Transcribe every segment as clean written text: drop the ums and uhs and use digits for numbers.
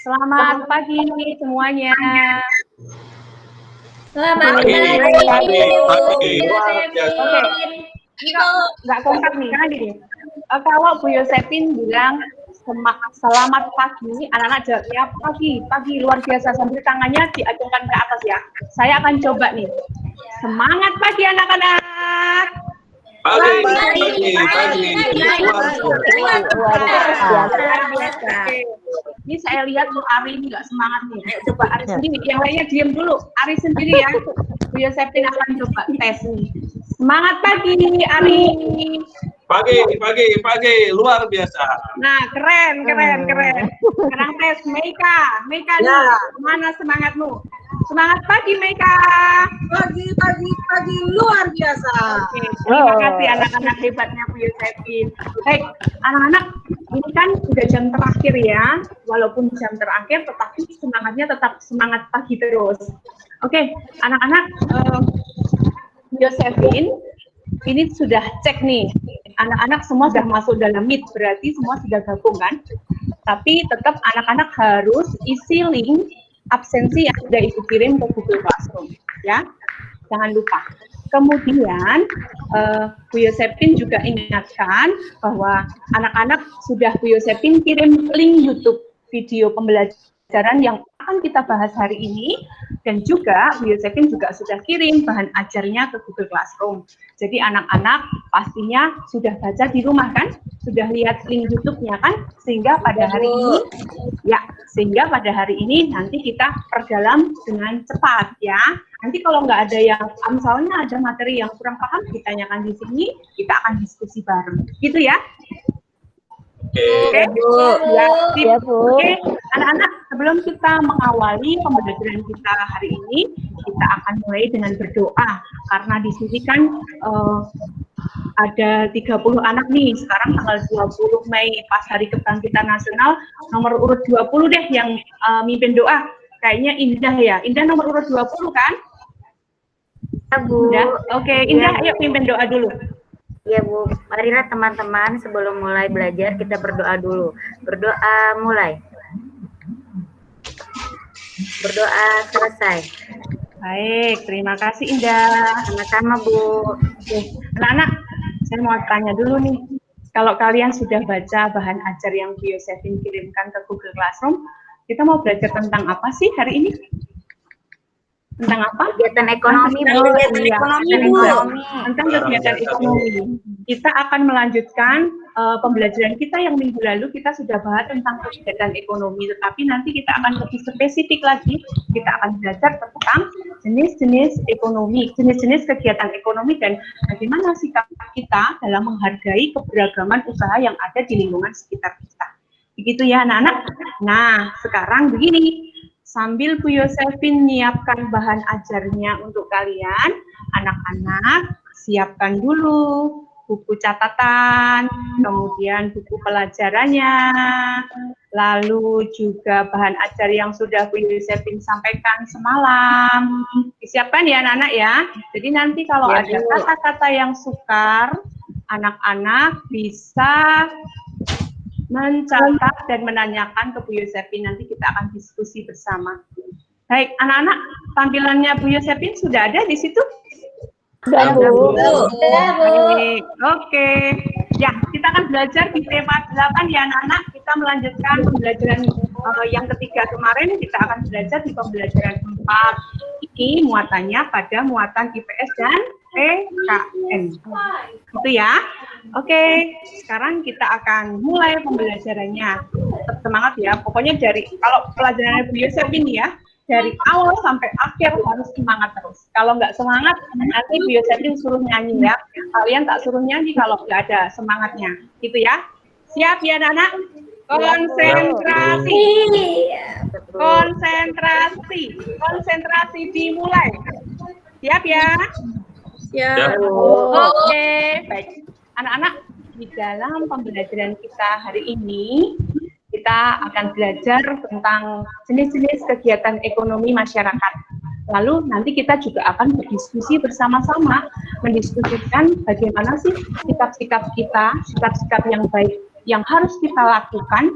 Selamat pagi semuanya. Selamat Oke. pagi, Oke, ini nggak kompak nih, karena gini. Kalau Bu Yosefin bilang selamat pagi, anak-anak jawabnya pagi luar biasa sambil tangannya diacungkan ke atas ya. Saya akan coba nih. Semangat pagi anak-anak. pagi. Luar biasa. Ini saya lihat Bu Ari ini nggak semangat nih. Coba Ari sendiri, yang lainnya diam dulu. Ari sendiri ya. Bu Yosefin akan coba tes nih. Semangat pagi Ari. Pagi, luar biasa. Nah, keren. Sekarang tes Meika nih, mana semangatmu? Semangat pagi Meika. Pagi, luar biasa. Oke, terima kasih anak-anak hebatnya Bu Yosefin. Baik, anak-anak, ini kan sudah jam terakhir ya. Walaupun jam terakhir, tetapi semangatnya tetap semangat pagi terus. Oke, anak-anak, Bu Yosefin, ini sudah cek nih. Anak-anak semua sudah masuk dalam Meet, berarti semua sudah gabung kan? Tapi tetap anak-anak harus isi link absensi yang sudah Ibu kirim ke Google Classroom, ya. Jangan lupa. Kemudian Bu Yosefin juga ingatkan bahwa anak-anak sudah Bu Yosefin kirim link YouTube video pembelajaran yang akan kita bahas hari ini, dan juga Bu Yosefin juga sudah kirim bahan ajarnya ke Google Classroom. Jadi anak-anak pastinya sudah baca di rumah kan, sudah lihat link YouTube-nya kan, sehingga pada hari ini nanti kita perdalam dengan cepat ya. Nanti kalau nggak ada yang, misalnya ada materi yang kurang paham, ditanyakan di sini, kita akan diskusi bareng, gitu ya. Oke, Bu. Oke, anak-anak, sebelum kita mengawali pembelajaran kita hari ini, kita akan mulai dengan berdoa. Karena di sini kan ada 30 anak nih, sekarang tanggal 20 Mei, pas Hari Kebangkitan Nasional, nomor urut 20 deh yang mimpin doa. Kayaknya Indah ya, Indah nomor urut 20 kan? Ya, Bu. Indah? Oke, Indah, ayo pimpin doa dulu. Ya, Bu. Marilah teman-teman sebelum mulai belajar kita berdoa dulu. Berdoa mulai. Berdoa selesai. Baik, terima kasih Indah. Sama-sama, Bu. Oke, anak-anak, saya mau tanya dulu nih. Kalau kalian sudah baca bahan ajar yang Bu Yosefin kirimkan ke Google Classroom, kita mau belajar tentang apa sih hari ini? Tentang apa? Kegiatan ekonomi, Bu. Tentang kegiatan ekonomi. Kita akan melanjutkan pembelajaran kita yang minggu lalu kita sudah bahas tentang kegiatan ekonomi, tetapi nanti kita akan lebih spesifik lagi. Kita akan belajar tentang jenis-jenis ekonomi, jenis-jenis kegiatan ekonomi, dan bagaimana sikap kita dalam menghargai keberagaman usaha yang ada di lingkungan sekitar kita. Begitu ya anak-anak? Nah, sekarang begini. Sambil Bu Yosefin menyiapkan bahan ajarnya untuk kalian, anak-anak siapkan dulu buku catatan, kemudian buku pelajarannya, lalu juga bahan ajar yang sudah Bu Yosefin sampaikan semalam. Disiapkan ya anak-anak ya. Jadi nanti kalau ada kata-kata yang sukar, anak-anak bisa mencatat dan menanyakan ke Bu Yosefin, nanti kita akan diskusi bersama. Baik, anak-anak, tampilannya Bu Yosefin sudah ada di situ? Sudah, Bu. Baik, oke. Ya, kita akan belajar di tema 8 ya anak-anak. Kita melanjutkan pembelajaran yang ketiga kemarin, kita akan belajar di pembelajaran 4. Ini muatannya pada muatan IPS dan PKN. Itu ya. Oke, sekarang kita akan mulai pembelajarannya. Tetap semangat ya. Pokoknya kalau pelajarannya Bu Yosefin ya, dari awal sampai akhir harus semangat terus. Kalau nggak semangat, nanti Bu Yosefin suruh nyanyi ya. Kalian tak suruh nyanyi kalau nggak ada semangatnya. Gitu ya. Siap ya anak-anak? Konsentrasi. Konsentrasi dimulai. Siap ya? Ya. Oke, baik. Anak-anak, di dalam pembelajaran kita hari ini, kita akan belajar tentang jenis-jenis kegiatan ekonomi masyarakat. Lalu nanti kita juga akan berdiskusi bersama-sama, mendiskusikan bagaimana sih sikap-sikap kita, sikap-sikap yang baik yang harus kita lakukan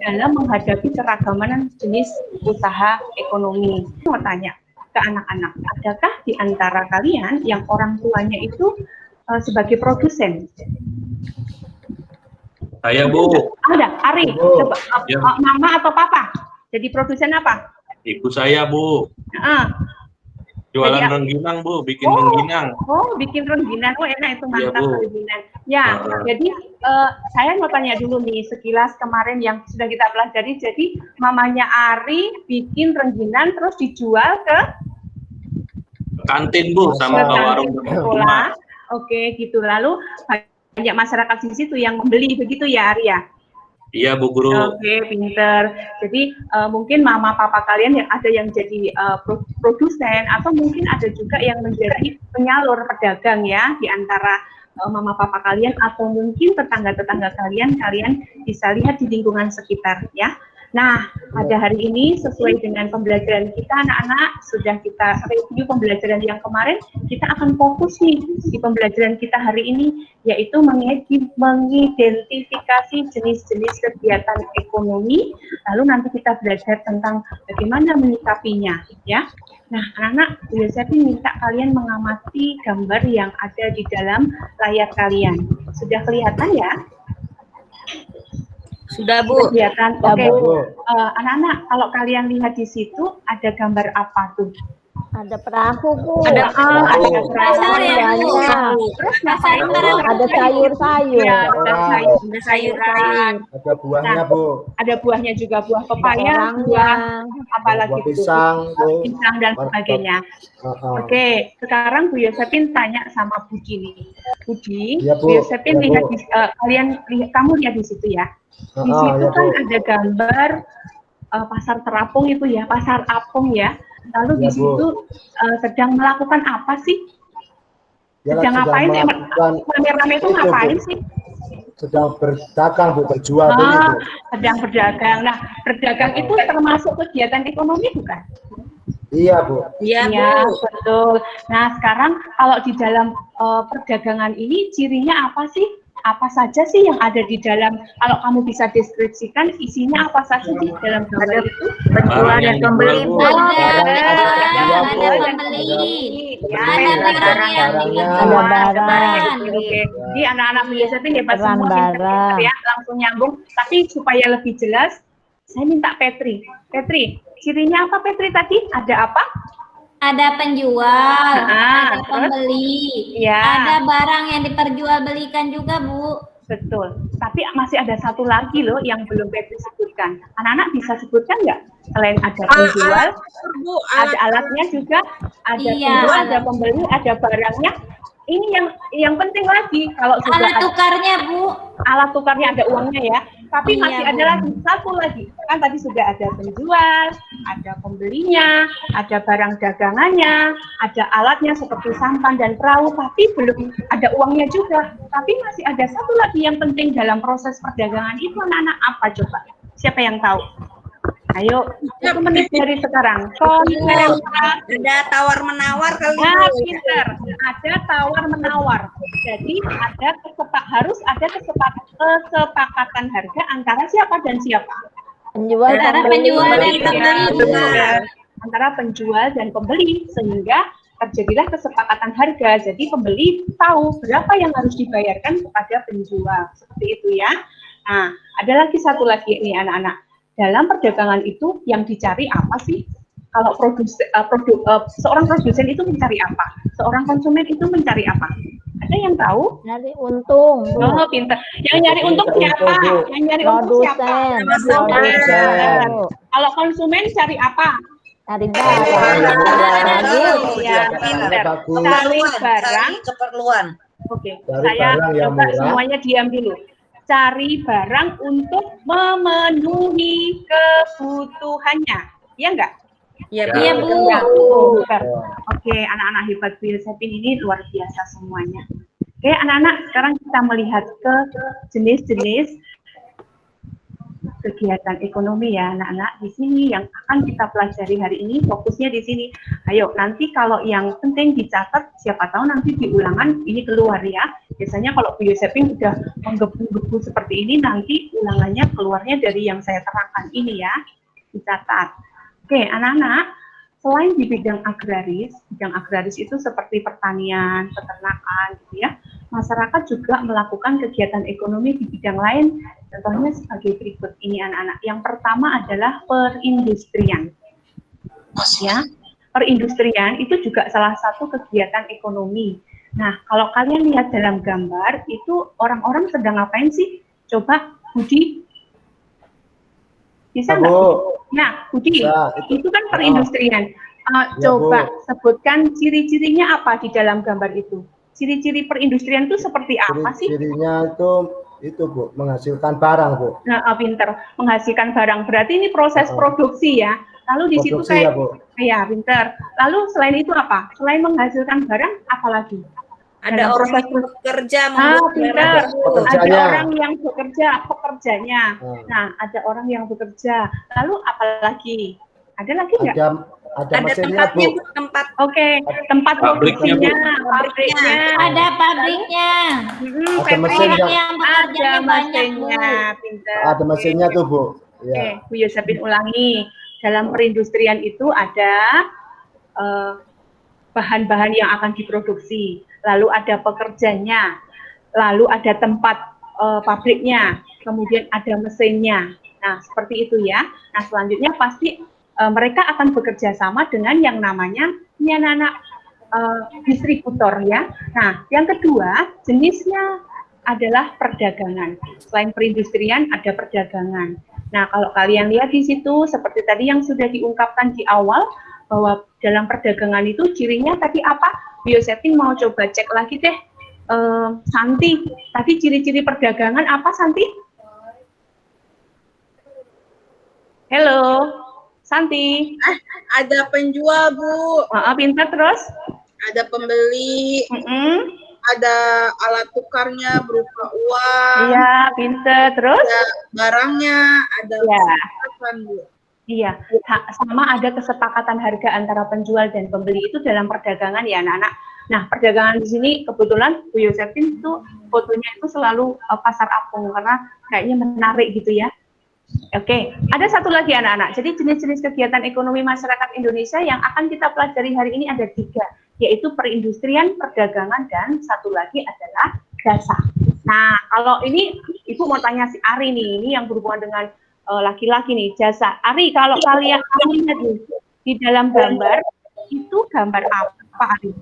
dalam menghadapi keragaman jenis usaha ekonomi. Mau tanya ke anak-anak, adakah di antara kalian yang orang tuanya itu sebagai produsen? Saya, Bu. Ada, Ari, Bu. coba, Ya. mama atau papa? Jadi produsen apa? Ibu saya, Bu. Jualan Jadi, rengginang, Bu. Bikin rengginang. Oh, bikin rengginang. Oh, enak itu, mantap Bu. rengginang. Ya, jadi saya mau tanya dulu nih, sekilas kemarin yang sudah kita pelajari, jadi mamanya Ari bikin rengginang terus dijual ke Kantin, Bu, sama ke warung sekolah. Oke, gitu. Lalu banyak masyarakat di situ yang membeli, begitu ya, Ari ya? Iya, Bu Guru. Oke, pinter. Jadi mungkin mama papa kalian yang ada yang jadi produsen atau mungkin ada juga yang menjadi penyalur pedagang ya di antara mama papa kalian atau mungkin tetangga-tetangga kalian bisa lihat di lingkungan sekitar ya. Nah, pada hari ini sesuai dengan pembelajaran kita anak-anak, sudah kita review pembelajaran yang kemarin, kita akan fokus nih di pembelajaran kita hari ini, yaitu mengidentifikasi jenis-jenis kegiatan ekonomi, lalu nanti kita belajar tentang bagaimana menyikapinya, ya. Nah, anak-anak, saya minta kalian mengamati gambar yang ada di dalam layar kalian. Sudah kelihatan ya? Sudah, Bu. Kelihatan. Ya, Oke. Bu. Anak-anak, kalau kalian lihat di situ ada gambar apa tuh? Ada perahu, Bu. Ada perahu. perahu. ya, Bu. Terus ngapain? Ada sayur-sayur. Ya, ada sayur-sayuran. Ada buahnya, Bu. Ada buahnya juga, buah pepaya, Orangnya. buah apalagi Buah itu? pisang, Bu. Pisang dan sebagainya. Oke, sekarang Bu Yosepin tanya sama Budi nih. Budi, Iya, Bu. Bu Yosepin Iya, lihat Bu. kamu lihat di situ ya. Di situ ya, kan Bu. ada gambar pasar terapung itu ya, pasar apung ya. Lalu di Ya, Bu. situ sedang melakukan apa sih? Ya, Sedang ngapain? Rame-rame itu itu, ngapain Bu. sih? Sedang berdagang, Bu, berjual, Bu. Sedang berdagang. Nah, berdagang itu termasuk kegiatan ekonomi bukan? Iya, Bu. Iya, Iya, Bu. betul. Nah, sekarang kalau di dalam perdagangan ini cirinya apa sih? Apa saja sih yang ada di dalam? Kalau kamu bisa deskripsikan isinya apa saja sih dalam gambar itu? Penjual dan pembeli, Bu. Ada pembeli. Ada barang. Oke. Jadi anak-anak biasa itu hebat Barang, semua, pinter-pinter barang. ya, langsung nyambung. Tapi supaya lebih jelas, saya minta Petri. Petri, cirinya apa Petri tadi? Ada apa? Ada penjual, ada terus? pembeli, Iya. ada barang yang diperjualbelikan juga, Bu. Betul. Tapi masih ada satu lagi loh yang belum Petri sebutkan. Anak-anak bisa sebutkan nggak? Selain ada penjual, Bu, ada alatnya juga, ada Iya. penjual, ada pembeli, ada barangnya. Ini yang penting lagi kalau sudah Alat ada tukarnya, Bu. alat tukarnya, ada uangnya ya. Tapi Iya, masih Bu. ada lagi satu lagi. Kan tadi sudah ada penjual, ada pembelinya, ada barang dagangannya, ada alatnya seperti sampan dan perahu, tapi belum ada uangnya juga. Tapi masih ada satu lagi yang penting dalam proses perdagangan itu, anak-anak, apa coba? Siapa yang tahu? Ayo, 1 menit dari sekarang. ada tawar-menawar kali, Nah, Bu. pinter. Ada tawar-menawar. Jadi harus ada kesepakatan harga antara siapa dan siapa? Penjual Antara dan penjual dan pembeli. pembeli, Bu. Benar. Antara penjual dan pembeli, sehingga terjadilah kesepakatan harga. Jadi pembeli tahu berapa yang harus dibayarkan kepada penjual. Seperti itu ya. Nah, ada lagi satu lagi nih anak-anak. Dalam perdagangan itu yang dicari apa sih? Kalau seorang produsen itu mencari apa? Seorang konsumen itu mencari apa? Ada yang tahu? Nyari untung, Bu. Oh, pinter. Yang nyari untung siapa? Yang nyari untung siapa? Produsen. Kalau konsumen cari apa? Cari barang. Ya, pinter. Cari barang. Keperluan. Oke, Cari saya barang yang coba murah. semuanya diam dulu. Cari barang untuk memenuhi kebutuhannya. Iya enggak? Iya, Iya, Bu. Super. Oke, anak-anak hebat Bu Yosepin ini luar biasa semuanya. Oke, anak-anak, sekarang kita melihat ke jenis-jenis kegiatan ekonomi ya, anak-anak. Di sini yang akan kita pelajari hari ini, fokusnya di sini. Ayo, nanti kalau yang penting dicatat, siapa tahu nanti di ulangan ini keluar ya. Biasanya kalau Bu Yosefin udah menggebu-gebu seperti ini, nanti ulangannya keluarnya dari yang saya terangkan ini ya, dicatat. Oke, anak-anak, selain di bidang agraris itu seperti pertanian, peternakan, gitu ya, masyarakat juga melakukan kegiatan ekonomi di bidang lain, contohnya sebagai berikut ini anak-anak. Yang pertama adalah perindustrian. Ya, perindustrian itu juga salah satu kegiatan ekonomi. Nah, kalau kalian lihat dalam gambar, itu orang-orang sedang ngapain sih? Coba, Budi. Bisa nggak? Nah, Budi, itu kan perindustrian. Coba sebutkan ciri-cirinya apa di dalam gambar itu. Ciri-ciri perindustrian itu seperti apa sih? Cirinya itu Bu, menghasilkan barang Bu. Nah, pinter, menghasilkan barang. Berarti ini proses produksi ya. Lalu di situ kayak, ya pinter. Lalu selain itu apa? Selain menghasilkan barang, apa lagi? Ada orang yang bekerja, pinter. Ada orang yang bekerja, pekerjanya. Nah, ada orang yang bekerja. Lalu apa lagi? Ada lagi nggak? Ada mesinnya Bu. Oke, tempat produksinya, pabriknya. Ada pabriknya. Ada mesinnya. Yang bekerjanya banyak, Bu. Pinter. Ada mesinnya tuh Bu. Oke, Bu Yosefin ulangi. Dalam perindustrian itu ada bahan-bahan yang akan diproduksi, lalu ada pekerjanya, lalu ada tempat pabriknya, kemudian ada mesinnya. Nah, seperti itu ya. Nah, selanjutnya pasti mereka akan bekerja sama dengan yang namanya anak-anak distributor ya. Nah, yang kedua jenisnya adalah perdagangan. Selain perindustrian ada perdagangan. Nah, kalau kalian lihat di situ seperti tadi yang sudah diungkapkan di awal bahwa dalam perdagangan itu cirinya tadi apa? Bu Yosefin mau coba cek lagi deh. Santi, tadi ciri-ciri perdagangan apa Santi? Halo, Santi. Ada penjual Bu. Pintar terus? Ada pembeli. Ada alat tukarnya berupa uang. Iya, pintar terus? Ada barangnya, ada kesepakatan Bu. Iya, sama ada kesepakatan harga antara penjual dan pembeli itu dalam perdagangan ya anak-anak. Nah, perdagangan di sini kebetulan Bu Yosefin itu fotonya itu selalu pasar apung karena kayaknya menarik gitu ya. Oke, ada satu lagi anak-anak. Jadi jenis-jenis kegiatan ekonomi masyarakat Indonesia yang akan kita pelajari hari ini ada 3, yaitu perindustrian, perdagangan, dan satu lagi adalah jasa. Nah, kalau ini Ibu mau tanya si Ari nih, ini yang berhubungan dengan laki-laki nih, jasa. Ari, kalau kalian lihat di dalam gambar, itu gambar apa Ari?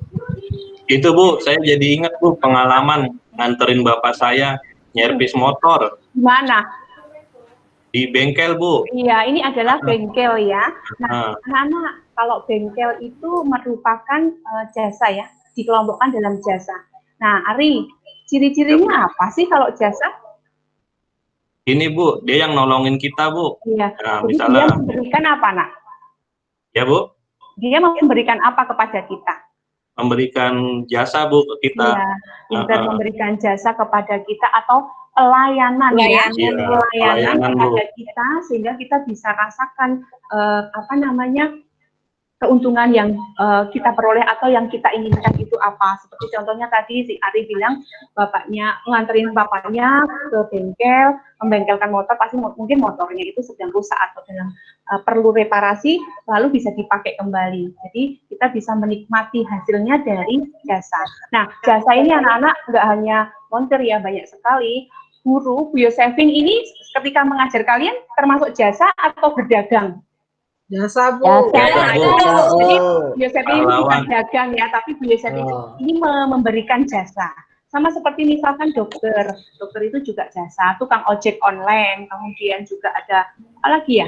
Itu Bu, saya jadi ingat Bu, pengalaman nganterin bapak saya nyervis motor. Di mana? Di bengkel Bu. Iya, ini adalah bengkel ya. Nah, anak-anak, kalau bengkel itu merupakan jasa ya, dikelompokkan dalam jasa. Nah, Ari, ciri-cirinya apa sih kalau jasa? Ini Bu, dia yang nolongin kita Bu. Iya. Nah, Jadi misalnya, dia memberikan apa nak? Ya Bu? Dia memberikan apa kepada kita? Memberikan jasa Bu ke kita. Iya, memberikan jasa kepada kita atau pelayanan ya, pelayanan kepada kita sehingga kita bisa rasakan keuntungan yang kita peroleh atau yang kita inginkan itu apa. Seperti contohnya tadi si Ari bilang bapaknya nganterin bapaknya ke bengkel, membengkelkan motor, pasti mungkin motornya itu sedang rusak atau dalam perlu reparasi, lalu bisa dipakai kembali. Jadi kita bisa menikmati hasilnya dari jasa. Nah, jasa ini anak-anak nggak hanya montir ya, banyak sekali. Guru Bu Yosefin ini ketika mengajar kalian termasuk jasa atau berdagang? Jasa Bu. Jadi Bu Yosefin ini bukan dagang ya, tapi Bu Yosefin ini memberikan jasa. Sama seperti misalkan dokter itu juga jasa, tukang ojek online, kemudian juga ada apa lagi ya?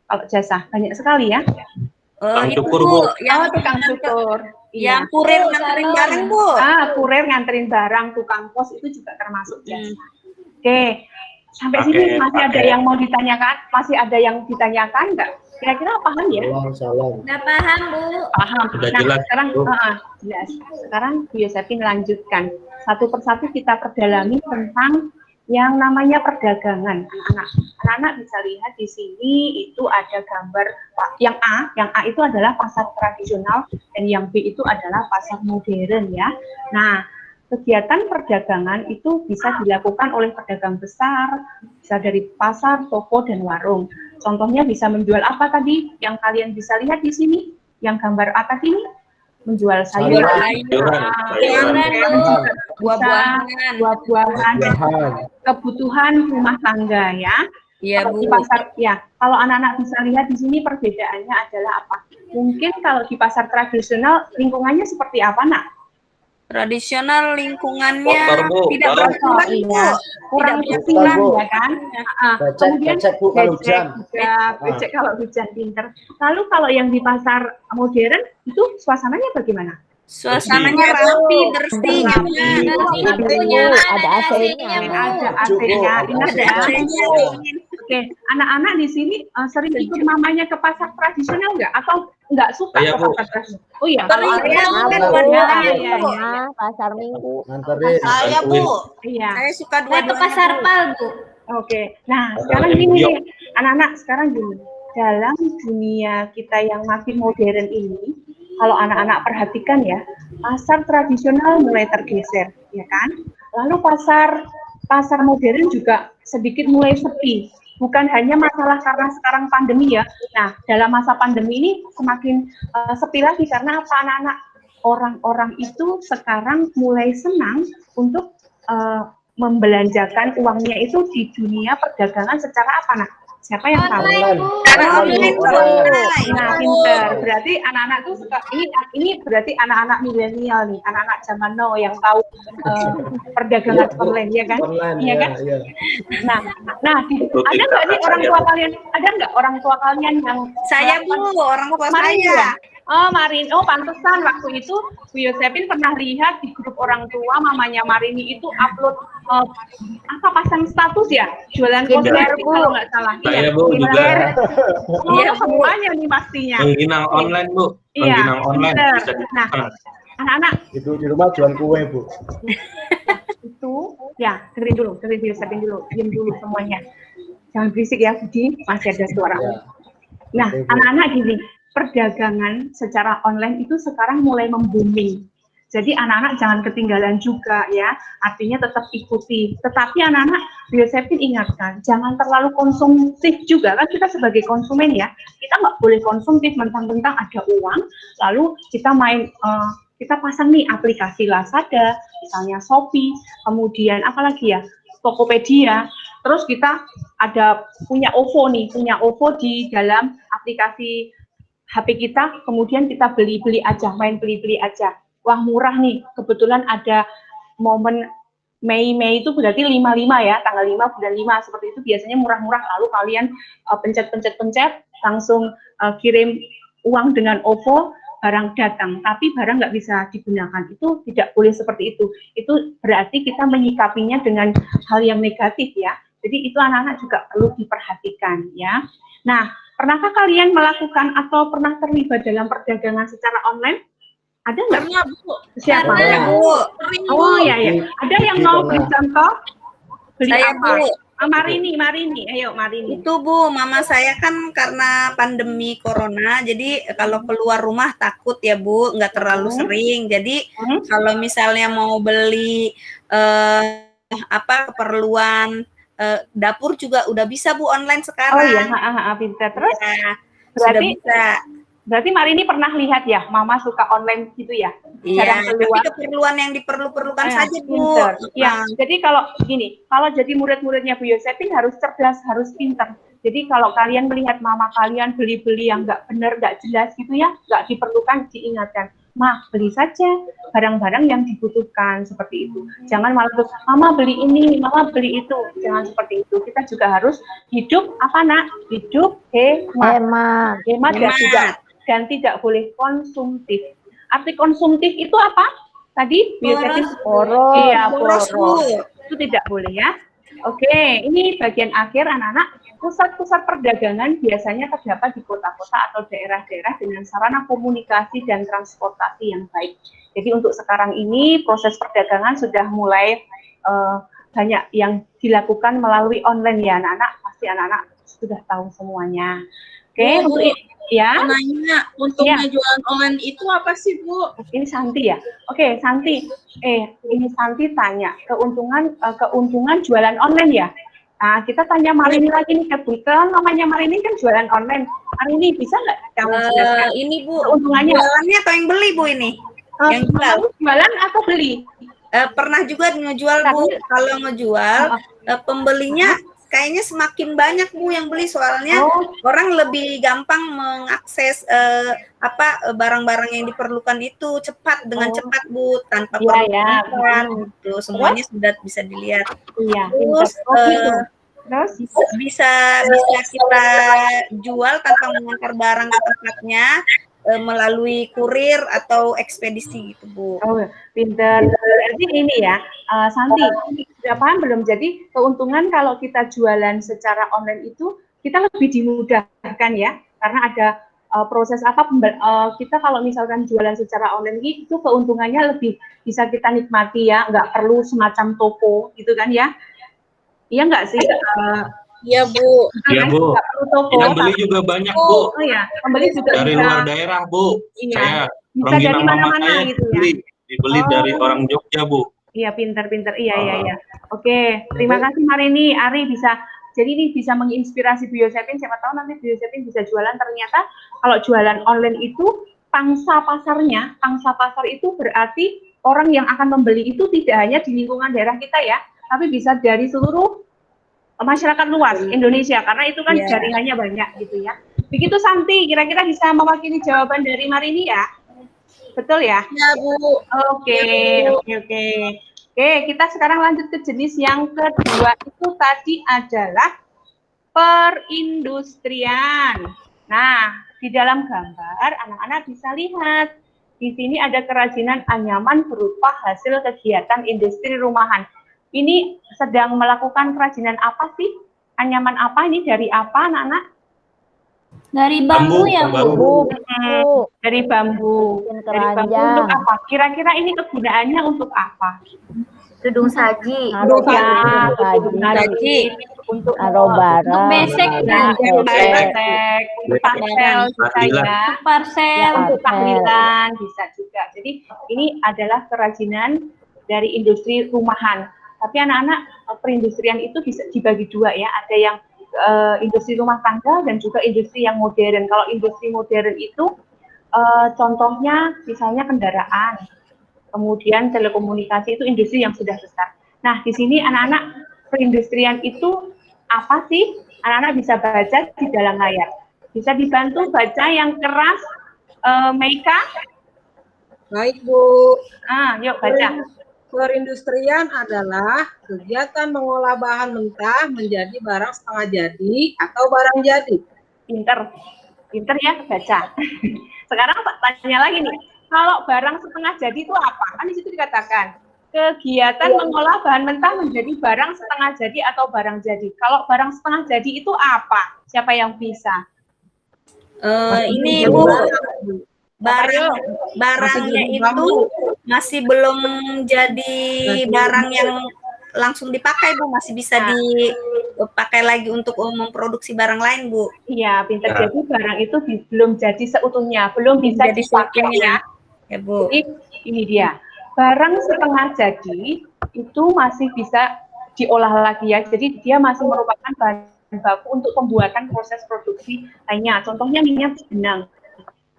Kalau jasa banyak sekali ya. Tukang cukur Bu. Tukang cukur. Yang kurir nganterin barang Bu. Kurir nganterin barang, tukang pos itu juga termasuk jasa. Oke, sampai sini masih ada yang mau ditanyakan? Masih ada yang ditanyakan nggak? Kira-kira paham ya? Udah paham Bu. Paham. Sudah Nah, jelas. sekarang jelas. Sekarang Bu Yosefin lanjutkan. Satu persatu kita perdalami tentang yang namanya perdagangan anak-anak. Anak-anak bisa lihat di sini itu ada gambar yang A itu adalah pasar tradisional dan yang B itu adalah pasar modern ya. Nah, kegiatan perdagangan itu bisa dilakukan oleh pedagang besar, bisa dari pasar, toko, dan warung. Contohnya bisa menjual apa tadi yang kalian bisa lihat di sini, yang gambar atas ini, menjual sayuran, buah-buahan, kebutuhan rumah tangga ya. Iya, Kalau di pasar ya, kalau anak-anak bisa lihat di sini perbedaannya adalah apa? Mungkin kalau di pasar tradisional lingkungannya seperti apa, Nak? Tradisional lingkungannya Kotor, Bu. tidak Bau. berkurang, Bu. Kurang Tidak bersih Bu. ya kan? Kemudian Becek Bu kalau hujan. becek kalau hujan, pinter. Lalu kalau yang di pasar modern itu suasananya bagaimana? Suasananya rapi, bersih, nyaman. Ada AC-nya. Ada AC-nya, ingat Ada ya. AC-nya. Oke, anak-anak di sini sering ikut mamanya ke pasar tradisional nggak? Atau nggak suka Iya, ke Bu. pasar tradisional? Oh iya, Sering, kalau iya, aku Bu. Pasar Minggu. Nganterin. Saya, Bu. iya. Saya suka Saya ke pasar Pal, Bu. Oke, nah sekarang gini nih, anak-anak sekarang gini, dalam dunia kita yang makin modern ini, kalau anak-anak perhatikan ya, pasar tradisional mulai tergeser, ya kan? Lalu pasar modern juga sedikit mulai sepi. Bukan hanya masalah karena sekarang pandemi ya. Nah, dalam masa pandemi ini semakin sepi lagi karena apa, anak-anak? Orang-orang itu sekarang mulai senang untuk membelanjakan uangnya itu di dunia perdagangan secara apa, Nah? Siapa yang tahu? Online. Nah, pinter. Berarti anak-anak tuh suka ini berarti anak-anak milenial nih, anak-anak zaman now yang tahu perdagangan online, ya kan? Online, Iya kan? iya. Nah, ada nggak nih orang tua kalian? Ada nggak orang tua kalian yang Saya, Bu, orang tua Marini saya. ya? Oh, Marini. Oh, pantesan waktu itu Bu Yosepin pernah lihat di grup orang tua mamanya Marini itu upload pasang status ya, jualan kosmetik kalau nggak salah. Saya, Bu, juga. Iya, semuanya nih pastinya. Mengginang online, Bu. Iya, Mengginang online bener. bisa di Nah, anak-anak Itu di rumah jualan kue Bu. itu ya dengerin dulu, siapin dulu, diam dulu semuanya. Jangan berisik ya, Budi, masih ada suara. Ya. Nah, Oke, Bu. anak-anak gini, perdagangan secara online itu sekarang mulai membumi. Jadi anak-anak jangan ketinggalan juga ya, artinya tetap ikuti. Tetapi anak-anak, Yosepin ingatkan, jangan terlalu konsumtif juga, kan kita sebagai konsumen ya, kita nggak boleh konsumtif mentang-mentang ada uang, lalu kita kita pasang nih aplikasi Lazada, misalnya Shopee, kemudian apalagi ya, Tokopedia, terus kita punya OVO di dalam aplikasi HP kita, kemudian kita beli-beli aja, main beli-beli aja. Wah, murah nih, kebetulan ada momen Mei itu berarti 55 ya, tanggal 5 bulan 5, seperti itu biasanya murah-murah, lalu kalian pencet, langsung kirim uang dengan OVO, barang datang, tapi barang nggak bisa digunakan, itu tidak boleh seperti itu berarti kita menyikapinya dengan hal yang negatif ya, jadi itu anak-anak juga perlu diperhatikan ya. Nah, pernahkah kalian melakukan atau pernah terlibat dalam perdagangan secara online? Ada nggak? Pernah, Bu. Siapa? Pernah, Bu. Oh ya. Ada yang mau beli contoh? Beli Saya, apa? Bu. Marini. Ayo Marini. Itu, Bu, mama saya kan karena pandemi corona, jadi kalau keluar rumah takut ya, Bu, nggak terlalu sering. Jadi kalau misalnya mau beli keperluan dapur juga udah bisa, Bu, online sekarang. Oh iya, pintar. Terus Ya, berarti sudah bisa. Berarti Marini pernah lihat ya, Mama suka online gitu ya? Iya, Jarang keluar. tapi keperluan yang diperlukan saja, Bu. Pinter. Ya, jadi kalau jadi murid-muridnya Bu Yosepin harus cerdas, harus pintar. Jadi kalau kalian melihat mama kalian beli-beli yang nggak benar, nggak jelas gitu ya, nggak diperlukan, diingatkan. Ma, beli saja barang-barang yang dibutuhkan, seperti itu. Jangan malah terus, Mama beli ini, Mama beli itu. Jangan seperti itu. Kita juga harus hidup, hidup hemat dan tidak boleh konsumtif. Arti konsumtif itu apa? Tadi Boros. Iya, Boros, Bu. itu tidak boleh ya. Oke, ini bagian akhir anak-anak. Pusat-pusat perdagangan biasanya terdapat di kota-kota atau daerah-daerah dengan sarana komunikasi dan transportasi yang baik. Jadi untuk sekarang ini proses perdagangan sudah mulai banyak yang dilakukan melalui online ya anak-anak. Pasti anak-anak sudah tahu semuanya. Oke, Ya. Nanya, untungnya jualan online itu apa sih, Bu? Ini Santi ya. Oke, Santi. Ini Santi tanya keuntungan jualan online ya. Nah, kita tanya Marini lagi nih, kebetulan namanya Marini kan jualan online. Marini bisa nggak kamu jelaskan Ini Bu, keuntungannya? jualannya atau yang beli Bu ini? Yang jual. Jualan atau beli? Pernah juga ngejual Bu. Kalau ngejual, pembelinya kayaknya semakin banyak Bu yang beli, soalnya orang lebih gampang mengakses barang-barang yang diperlukan itu dengan cepat Bu, tanpa perlu gitu. Semuanya sudah bisa dilihat. Iya. Terus bisa kita jual tanpa mengantar barang ke tempatnya melalui kurir atau ekspedisi gitu Bu. Oh, pinter. Berarti ini ya, Santi, sudah paham belum? Jadi keuntungan kalau kita jualan secara online itu kita lebih dimudahkan ya, karena ada proses kita kalau misalkan jualan secara online itu keuntungannya lebih bisa kita nikmati ya, nggak perlu semacam toko gitu kan ya. Iya nggak sih? Iya Bu. Iya Bu. Yang beli juga banyak Bu. Oh ya, pembeli juga dari bisa. luar daerah Bu. Iya. Saya Bisa dari mana-mana gitu ya. Dibeli dari orang Jogja Bu. Iya, pinter-pinter. Iya. Oke, terima kasih Marini. Ari bisa. Jadi ini bisa menginspirasi Bu Yosefin. Siapa tahu nanti Bu Yosefin bisa jualan. Ternyata kalau jualan online itu pangsa pasar itu berarti orang yang akan membeli itu tidak hanya di lingkungan daerah kita ya, tapi bisa dari seluruh masyarakat luas Indonesia, karena itu kan jaringannya banyak gitu ya. Begitu Santi, kira-kira bisa mewakili jawaban dari Marini ya? Betul ya? Iya Bu. Oke. Oke, kita sekarang lanjut ke jenis yang kedua, itu tadi adalah perindustrian. Nah, di dalam gambar anak-anak bisa lihat di sini ada kerajinan anyaman berupa hasil kegiatan industri rumahan. Ini sedang melakukan kerajinan apa sih? Anyaman apa ini? Dari apa, anak-anak? Dari bambu ya Bu. Dari bambu. Dari bambu untuk apa? Kira-kira ini kegunaannya untuk apa? Tudung saji. Saji. Untuk barang. Besek. Untuk parcel bisa ya. Parcel. Untuk tahlilan bisa juga. Jadi ini adalah kerajinan dari industri rumahan. Tapi anak-anak, perindustrian itu bisa dibagi dua ya. Ada yang industri rumah tangga dan juga industri yang modern. Kalau industri modern itu contohnya misalnya kendaraan, kemudian telekomunikasi, itu industri yang sudah besar. Nah, di sini anak-anak, perindustrian itu apa sih? Anak-anak bisa baca di dalam layar. Bisa dibantu baca yang keras, Meika? Baik Bu. Yuk baca. Perindustrian adalah kegiatan mengolah bahan mentah menjadi barang setengah jadi atau barang jadi. Pinter ya baca. Sekarang tanya lagi nih, kalau barang setengah jadi itu apa? Kan di situ dikatakan kegiatan mengolah bahan mentah menjadi barang setengah jadi atau barang jadi. Kalau barang setengah jadi itu apa? Siapa yang bisa? Ini Bu, barangnya itu masih belum jadi barang yang langsung dipakai Bu, masih bisa dipakai lagi untuk memproduksi barang lain Bu. Iya, pintar. Jadi barang itu belum jadi seutuhnya, belum bisa dipakai ya. Ya Bu. Jadi ini dia, barang setengah jadi itu masih bisa diolah lagi ya. Jadi dia masih merupakan bahan baku untuk pembuatan proses produksi lainnya. Contohnya minyak benang.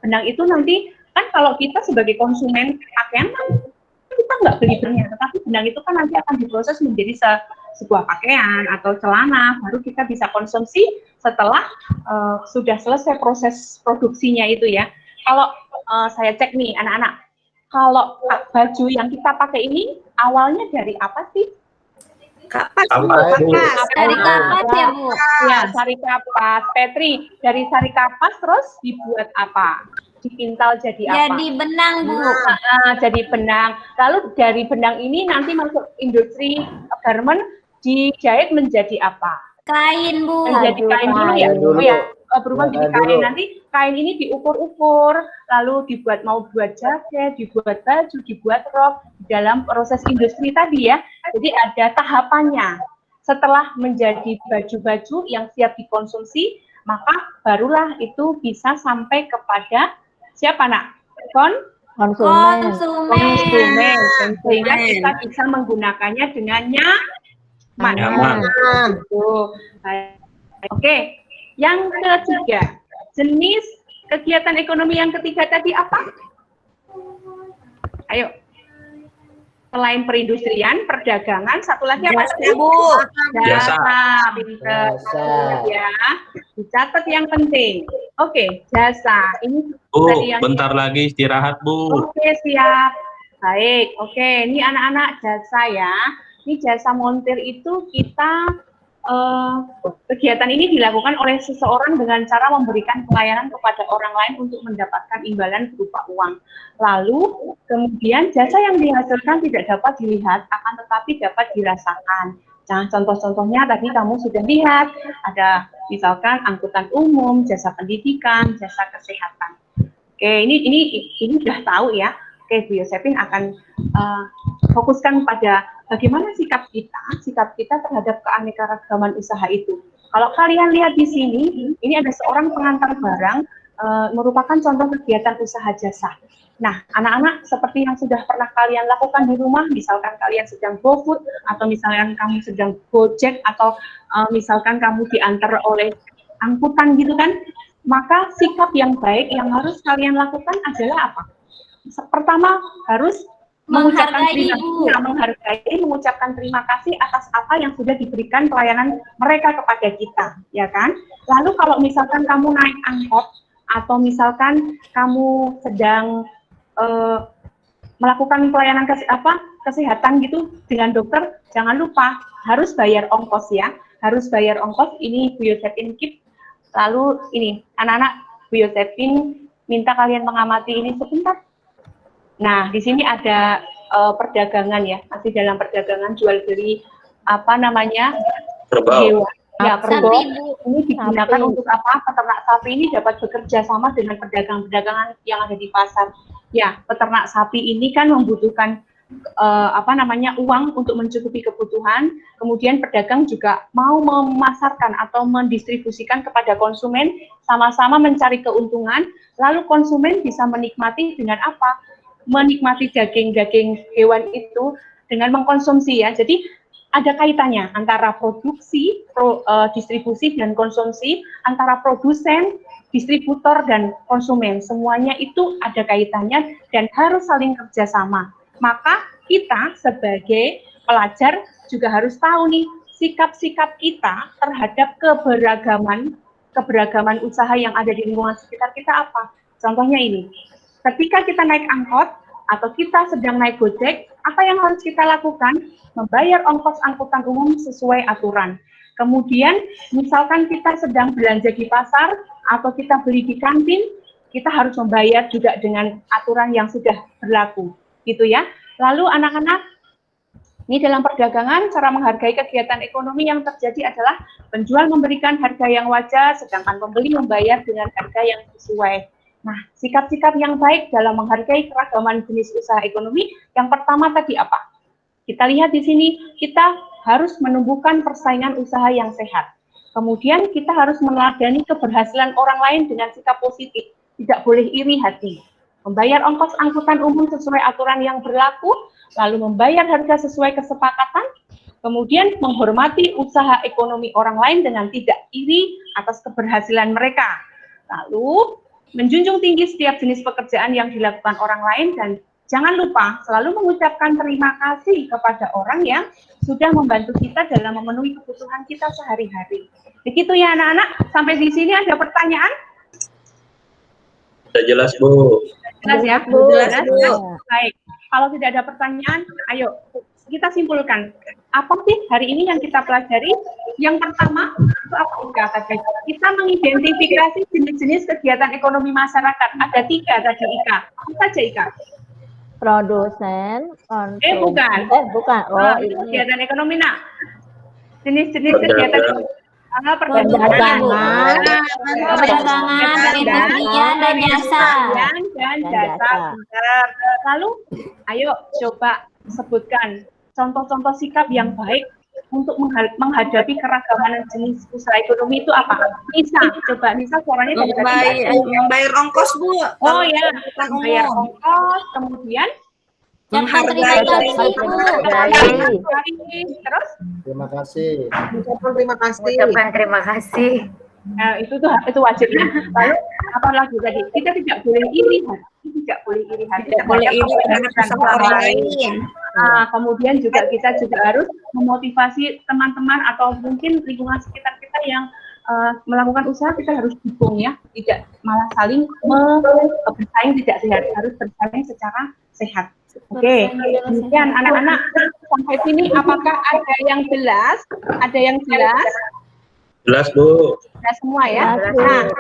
Benang itu nanti kan kalau kita sebagai konsumen pakaian kan kita nggak beli benang, tetapi benang itu kan nanti akan diproses menjadi sebuah pakaian atau celana, baru kita bisa konsumsi setelah sudah selesai proses produksinya itu ya. Kalau saya cek nih anak-anak, kalau baju yang kita pakai ini awalnya dari apa sih? Kapas. Dari kapas ya Bu. Ya, sari kapas. Petri, dari sari kapas terus dibuat apa? Dipintal jadi apa? Jadi benang Bu. Jadi benang. Lalu dari benang ini nanti masuk industri garment, dijahit menjadi apa? Kain Bu. Menjadi kain dulu ya. Oh ya, berubah jadi kain. Nanti kain ini diukur-ukur, lalu mau buat jaket, dibuat baju, dibuat rok dalam proses industri tadi ya. Jadi ada tahapannya. Setelah menjadi baju-baju yang siap dikonsumsi, maka barulah itu bisa sampai kepada siapa nak? Konsumen. Konsumen. Sehingga kita bisa menggunakannya dengan nyaman. Tuh. Oke, yang ketiga, jenis kegiatan ekonomi yang ketiga tadi apa? Ayo. Selain perindustrian, perdagangan, satu lagi apa? Jasa. Pinter. Ya. Dicatat yang penting. Oke, jasa. Ini Bu, tadi yang bentar lagi istirahat, Bu. Oke, siap. Baik. Oke, ini anak-anak jasa ya. Ini jasa montir itu kita kegiatan ini dilakukan oleh seseorang dengan cara memberikan pelayanan kepada orang lain untuk mendapatkan imbalan berupa uang. Lalu kemudian jasa yang dihasilkan tidak dapat dilihat, akan tetapi dapat dirasakan. Nah, contoh-contohnya tadi kamu sudah lihat, ada misalkan angkutan umum, jasa pendidikan, jasa kesehatan. Oke, ini sudah tahu ya. Oke, Bu Yosefin akan fokuskan pada bagaimana sikap kita terhadap keanekaragaman usaha itu. Kalau kalian lihat di sini, ini ada seorang pengantar barang, merupakan contoh kegiatan usaha jasa. Nah, anak-anak seperti yang sudah pernah kalian lakukan di rumah, misalkan kalian sedang GoFood, atau misalkan kamu sedang Gojek, atau misalkan kamu diantar oleh angkutan gitu kan, maka sikap yang baik yang harus kalian lakukan adalah apa? Pertama, harus mengucapkan terima kasih atas apa yang sudah diberikan pelayanan mereka kepada kita, ya kan? Lalu kalau misalkan kamu naik angkot atau misalkan kamu sedang melakukan pelayanan kesehatan gitu dengan dokter, jangan lupa harus bayar ongkos ya, harus bayar ongkos. Ini Bu Yosefin keep. Lalu ini anak-anak, Bu Yosefin minta kalian mengamati ini sebentar. Nah, di sini ada perdagangan ya, masih dalam perdagangan jual beli Kerbau. hewan. Ya, kerbau ini digunakan untuk apa? Peternak sapi ini dapat bekerja sama dengan pedagang-pedagangan yang ada di pasar. Ya, peternak sapi ini kan membutuhkan uang untuk mencukupi kebutuhan. Kemudian pedagang juga mau memasarkan atau mendistribusikan kepada konsumen, sama-sama mencari keuntungan. Lalu konsumen bisa menikmati dengan apa? Menikmati daging-daging hewan itu dengan mengkonsumsi ya. Jadi ada kaitannya antara produksi, distribusi dan konsumsi, antara produsen, distributor dan konsumen. Semuanya itu ada kaitannya dan harus saling kerjasama. Maka kita sebagai pelajar juga harus tahu nih sikap-sikap kita terhadap keberagaman usaha yang ada di lingkungan sekitar kita apa. Contohnya ini. Ketika kita naik angkot atau kita sedang naik Gojek, apa yang harus kita lakukan? Membayar ongkos angkutan umum sesuai aturan. Kemudian, misalkan kita sedang belanja di pasar atau kita beli di kantin, kita harus membayar juga dengan aturan yang sudah berlaku, gitu ya. Lalu anak-anak, ini dalam perdagangan, cara menghargai kegiatan ekonomi yang terjadi adalah penjual memberikan harga yang wajar, sedangkan pembeli membayar dengan harga yang sesuai. Nah, sikap-sikap yang baik dalam menghargai keragaman jenis usaha ekonomi, yang pertama tadi apa? Kita lihat di sini, kita harus menumbuhkan persaingan usaha yang sehat. Kemudian kita harus meneladani keberhasilan orang lain dengan sikap positif, tidak boleh iri hati. Membayar ongkos angkutan umum sesuai aturan yang berlaku, lalu membayar harga sesuai kesepakatan, kemudian menghormati usaha ekonomi orang lain dengan tidak iri atas keberhasilan mereka. Lalu menjunjung tinggi setiap jenis pekerjaan yang dilakukan orang lain dan jangan lupa selalu mengucapkan terima kasih kepada orang yang sudah membantu kita dalam memenuhi kebutuhan kita sehari-hari. Begitu ya anak-anak, sampai di sini ada pertanyaan? Sudah jelas, Bu. Jelas ya? Bu. Jelas, Bu. Baik, kalau tidak ada pertanyaan, ayo kita simpulkan. Apa sih hari ini yang kita pelajari? Yang pertama, itu apa Ika? Kita mengidentifikasi jenis-jenis kegiatan ekonomi masyarakat. Ada 3 tadi Ika. Apa saja Ika? Produsen. Bukan. Bukan. Oh, itu ini. kegiatan ekonomi nak. Jenis-jenis kegiatan Perdagangan, perindustrian dan jasa. Dan jasa. Lalu, ayo coba sebutkan contoh-contoh sikap yang baik untuk menghadapi keragaman jenis usaha ekonomi itu apa? Nisa, coba Nisa suaranya dari tadi. Membayar ongkos, Bu. Oh ya, Bukan membayar umum. ongkos, kemudian Menghargai. terus Terima kasih. Ucapkan terima kasih. Ucapkan terima kasih. nah, itu wajib. Lalu apa lagi tadi? Kita tidak boleh iri hati, tidak boleh iri hati, Tidak boleh iri terhadap usaha orang lain. Nah, kemudian juga kita juga harus memotivasi teman-teman atau mungkin lingkungan sekitar kita yang melakukan usaha, kita harus dukung ya, tidak malah saling bersaing tidak sehat, harus bersaing secara sehat. Oke, demikian anak-anak sampai sini apakah ada yang jelas? Ada yang jelas? Jelas, Bu. Sudah semua ya. Nah,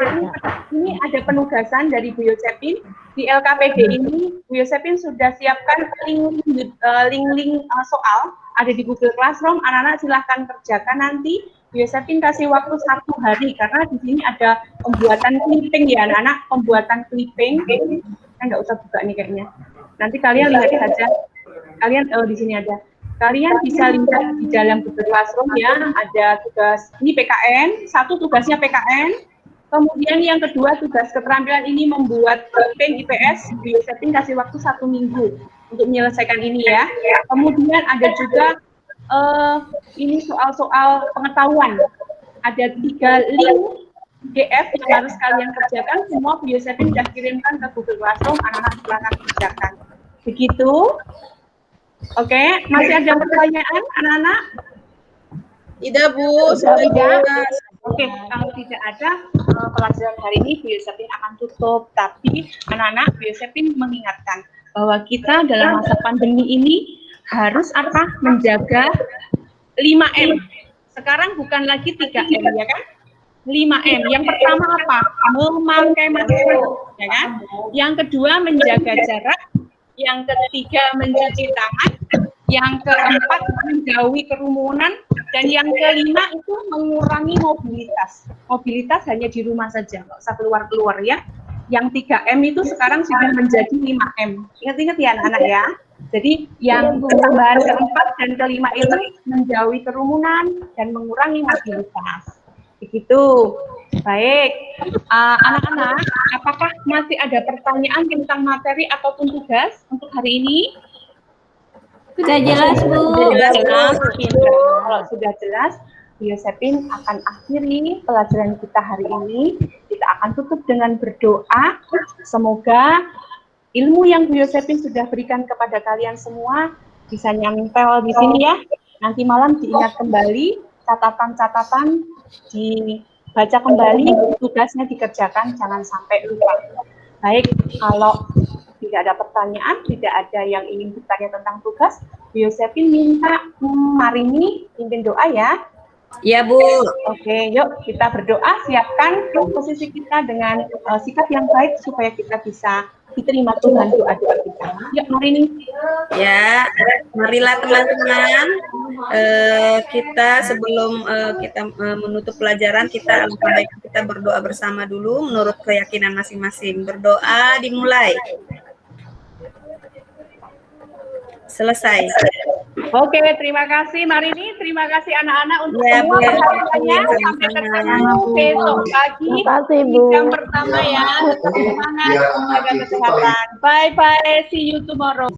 ini ada penugasan dari Bu Yosepin di LKPD ini. Bu Yosepin sudah siapkan link soal ada di Google Classroom. Anak-anak silahkan kerjakan nanti. Bu Yosepin kasih waktu 1 hari karena di sini ada pembuatan clipping ya anak-anak, pembuatan clipping. Nggak usah buka nih kayaknya. Nanti kalian lihat saja. Kalian di sini ada. Kalian bisa lihat di dalam Google Classroom ya, ada tugas, ini PKN, satu tugasnya PKN, kemudian yang kedua tugas keterampilan ini membuat clipping IPS, Bu Yosepin kasih waktu 1 minggu untuk menyelesaikan ini ya. Kemudian ada juga ini soal-soal pengetahuan, ada 3 link PDF yang harus kalian kerjakan, semua Bu Yosepin sudah kirimkan ke Google Classroom, anak-anak silakan kerjakan. Begitu. Oke, masih ada pertanyaan anak-anak? Tidak, Bu. Sudah Tidak. jelas. Oke, kalau tidak ada pelajaran hari ini Bu Yosepin akan tutup. Tapi anak-anak, Bu Yosepin mengingatkan bahwa kita dalam masa pandemi ini harus apa? Menjaga 5M. Sekarang bukan lagi 3M ya kan? 5M. Yang pertama apa? Memakai masker, ya kan? Yang kedua menjaga jarak. Yang ketiga mencuci tangan, yang keempat menjauhi kerumunan, dan yang kelima itu mengurangi mobilitas. Mobilitas hanya di rumah saja, nggak usah keluar-keluar ya. Yang 3M itu sekarang sudah menjadi 5M. Ingat-ingat ya anak-anak ya. Jadi yang tambahan keempat dan kelima itu menjauhi kerumunan dan mengurangi mobilitas. Begitu. Baik, anak-anak, apakah masih ada pertanyaan tentang materi ataupun tugas untuk hari ini? Sudah jelas, Bu. Sudah jelas. Kalau sudah jelas, Bu Yosepin akan akhiri pelajaran kita hari ini. Kita akan tutup dengan berdoa. Semoga ilmu yang Bu Yosepin sudah berikan kepada kalian semua bisa nyampel di sini ya. Nanti malam diingat kembali, catatan-catatan dibaca kembali, tugasnya dikerjakan, jangan sampai lupa. Baik, kalau tidak ada pertanyaan, tidak ada yang ingin bertanya tentang tugas, Bu Yosepin minta Marini pimpin doa ya. Ya, Bu. Oke, yuk kita berdoa, siapkan posisi kita dengan sikap yang baik supaya kita bisa diterima Tuhan doa-doa kita. Yuk Marini. Ya, marilah teman-teman, kita sebelum kita menutup pelajaran, kita alangkah baik kita berdoa bersama dulu menurut keyakinan masing-masing. Berdoa dimulai. Selesai. Oke, terima kasih Marini, terima kasih anak-anak untuk Ya, semua Bu. perhatiannya. Sampai Sama-sama. ketemu besok pagi. Terima kasih, Bu. Jam pertama ya. Semangat, jaga kesehatan. Bye-bye, see you tomorrow.